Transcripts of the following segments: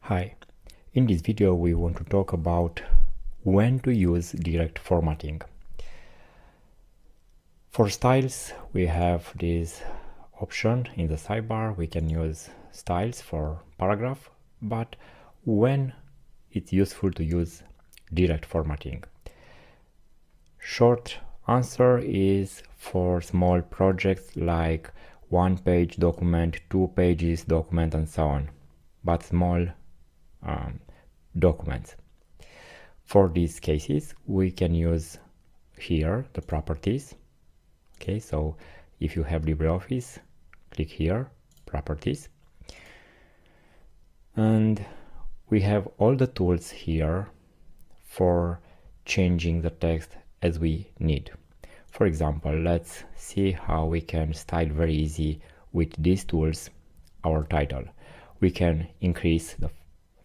Hi, in this video we want to talk about when to use direct formatting. For styles we have this option in the sidebar. We can use styles for paragraph, but when it's useful to use direct formatting? Short answer is for small projects like 1-page document, 2 pages document and so on, but small documents. For these cases we can use here the properties. Okay, so if you have LibreOffice, click here, properties, and we have all the tools here for changing the text as we need. For example, let's see how we can style very easy with these tools our title. We can increase the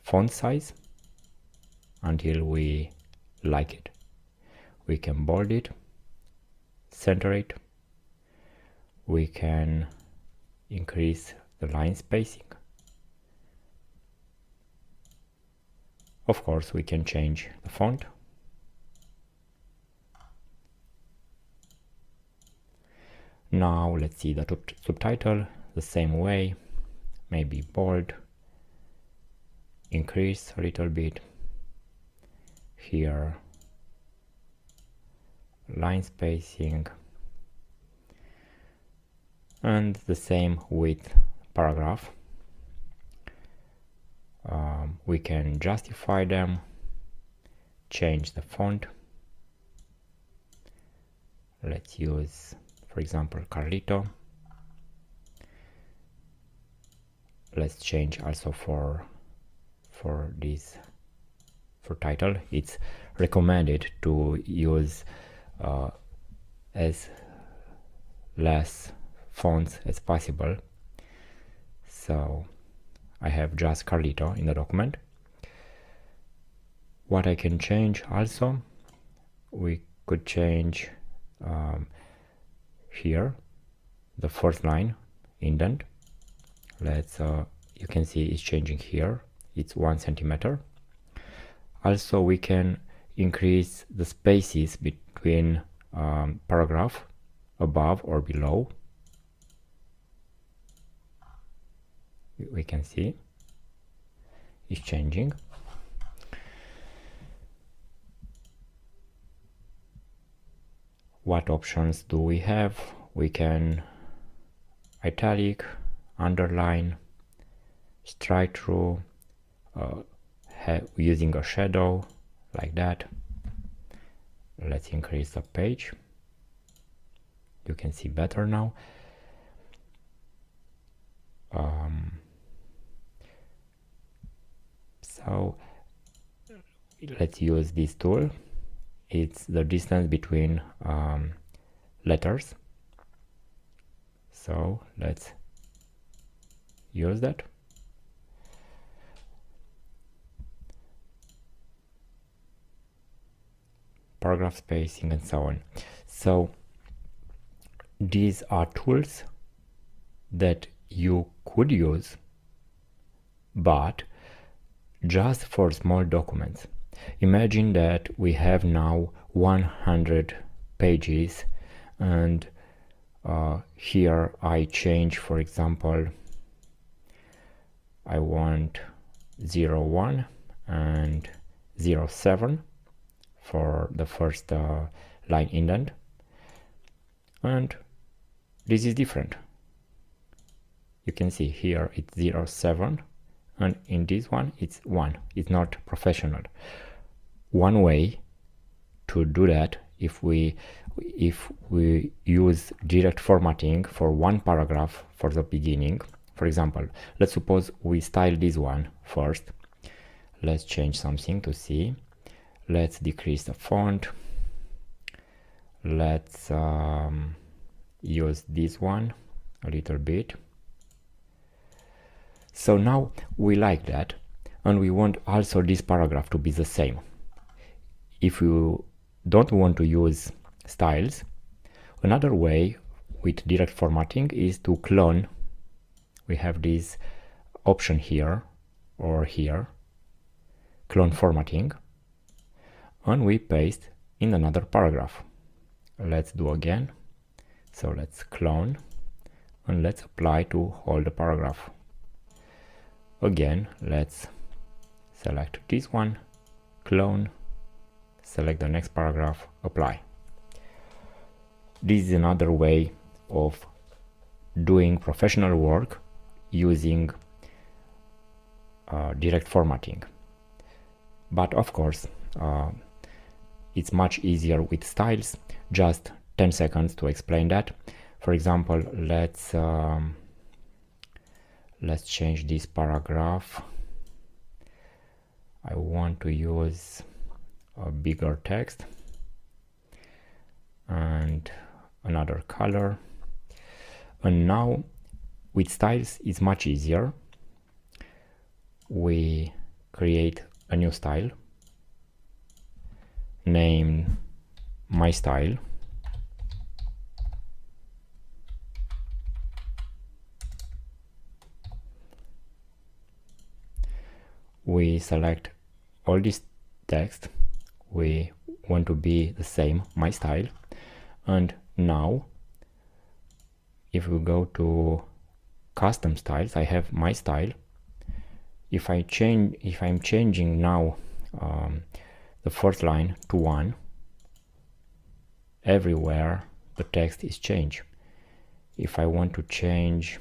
font size until we like it. We can bold it, center it. We can increase the line spacing. Of course, we can change the font. Now let's see the subtitle the same way, maybe bold, increase a little bit, here line spacing, and the same with paragraph. We can justify them, change the font. Let's use, for example, Carlito. Let's change also for this, for title. It's recommended to use as less fonts as possible. So I have just Carlito in the document. What I can change also, we could change here the first line indent. Let's you can see it's changing here, it's 1 centimeter. Also we can increase the spaces between paragraph above or below. We can see it's changing. What options do we have? We can italic, underline, strike through, using a shadow like that. Let's increase the page. You can see better now. So let's use this tool. It's the distance between letters. So let's use that. Paragraph spacing and so on. So these are tools that you could use, but just for small documents. Imagine that we have now 100 pages, and here I change, for example, I want 01 and 07 for the first line indent, and this is different. You can see here it's 07, and in this one it's 1. It's not professional. One way to do that, if we use direct formatting for one paragraph for the beginning, for example, let's suppose we style this one first. Let's change something to see. Let's decrease the font. Let's use this one a little bit. So now we like that, and we want also this paragraph to be the same. If you don't want to use styles, another way with direct formatting is to clone. We have this option here or here, clone formatting, and we paste in another paragraph. Let's do again. So let's clone and let's apply to all the paragraph. Again, let's select this one, clone, select the next paragraph, apply. This is another way of doing professional work using direct formatting. But of course, it's much easier with styles. Just 10 seconds to explain that. For example, let's change this paragraph. I want to use a bigger text and another color. And now with styles it's much easier. We create a new style, name my style, we select all this text, we want to be the same, my style, and now if we go to custom styles, I have my style. If I'm changing now the first line to 1, everywhere the text is changed. If I want to change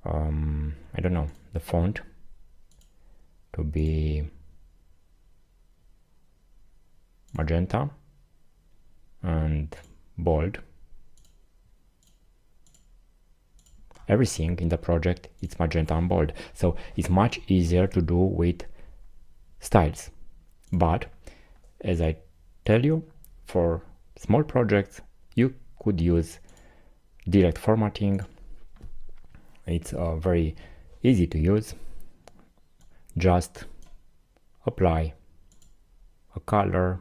I don't know, the font to be magenta and bold, everything in the project it's magenta and bold. So it's much easier to do with styles. But as I tell you, for small projects you could use direct formatting. It's very easy to use. Just apply a color,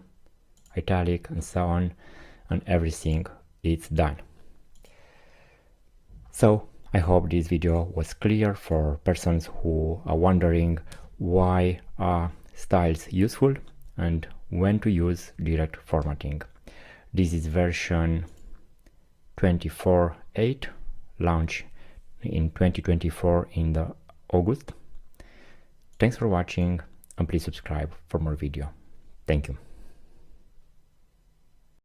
italic, and so on, and everything is done. So I hope this video was clear for persons who are wondering why are styles useful and when to use direct formatting. This is version 24.8, launched in 2024 in the August. Thanks for watching and please subscribe for more video. Thank you.